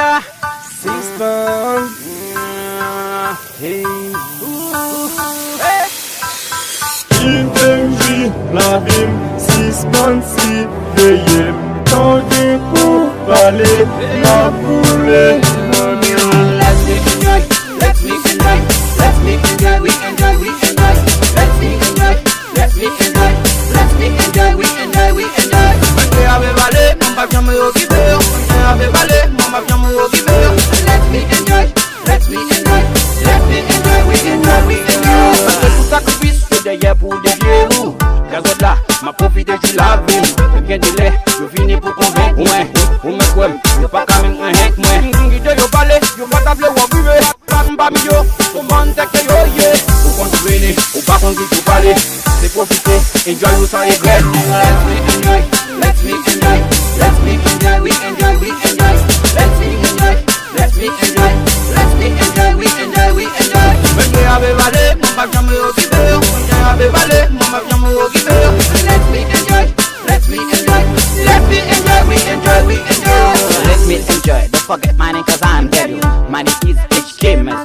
Canada, Siston. Hey. Intenji, la bim, suspensi, veye, tande pou pale, la poule. Let's make enjoy, let's make enjoy, let's make enjoy, we enjoy, we enjoy. Let's make enjoy, let's make enjoy, let's make enjoy, we enjoy, we enjoy. Mwenye ave vale, mamba vyame ogibe, mwenye ave vale, mamba vyame ogibe. Let's make enjoy, let's make enjoy, let's make enjoy, we enjoy, we enjoy. Parce que tout sacrifice, c'est derrière pour dévier vous. Gazot là, m'a profité du la ville. Bien délai, je finis pour convaincre moi. Ou me quoi, je pas quand même un hek moi. Guide yo balé, yo pas table ou abué. Pas yo, tout monde que yo yé. Ou quand tu venez, ou pas quand tu parler. C'est profiter, enjoy ou sans regret. Let's make enjoy, let's make enjoy, let's make enjoy, we enjoy, we enjoy. Let's make enjoy, let's make enjoy, let's make enjoy, we enjoy, we enjoy. Mwenye ave vale, mamba vyame ogibe. Mwenye ave vale, mamba vyame ogibe. Let's make enjoy, let's make enjoy, let's make enjoy, we enjoy, we enjoy. Let me enjoy, don't forget my name cause I'm dead. My name is HK, man,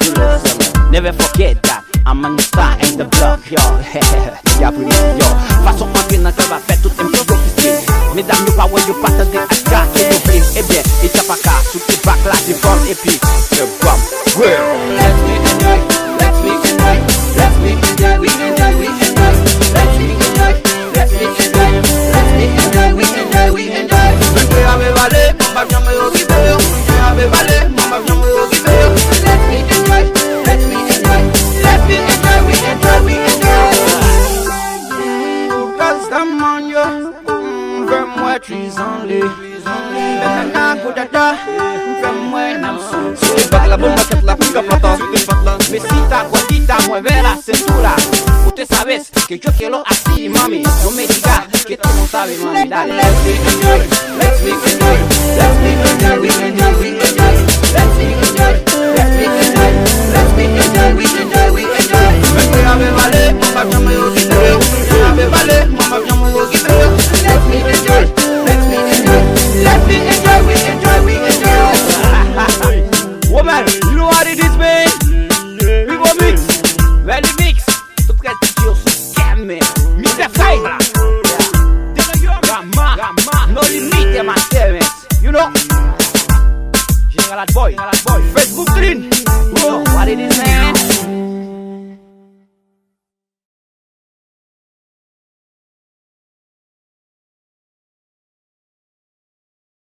never forget that I'm a new star in the block, yo. Y'a plus yo. Façon entrer dans le club a fait tout un petit officier. Mesdames, you pas ouais, you pas t'en décascar, et d'oubli. Eh bien, il t'a pas qu'à, sous tes bacs là, des formes, et puis, le bum. Let's make enjoy, let's make enjoy, let's make enjoy, we enjoy, we enjoy. Let's make enjoy, let's make enjoy, let's make enjoy, we enjoy, we enjoy. Mwenye ave vale, mamba vyame ogibe. Mwenye ave vale, mamba vyame ogibe. Let's make enjoy, let's make enjoy, let's make enjoy, we enjoy, we enjoy. Cause I'm on you, fais-moi trisanler. Maintenant, goudada, fais-moi namsou. C'est pas la bombe que la pique up la mais si ta guatita mueve la cintura, usted sabes que yo quiero así, mami. No me diga que tú no sabes, mami, dale. Let's make enjoy, let's make enjoy, let's make enjoy, we enjoy, we enjoy. Let's make enjoy, let's make enjoy, let's make enjoy, we enjoy, we enjoy. Mwenye ave vale, mamba vyame ogibe. Mwenye ave vale, mamba vyame ogibe. Let's make enjoy, let's make enjoy, let's make enjoy, we enjoy, we enjoy. Woman, you know what it is, man? We go mix, very mix. Tu quer sentir o scam, Mr. Fire. Gama, no limite, man, you know? General Boy, Facebook Green. Bro, what it is, man?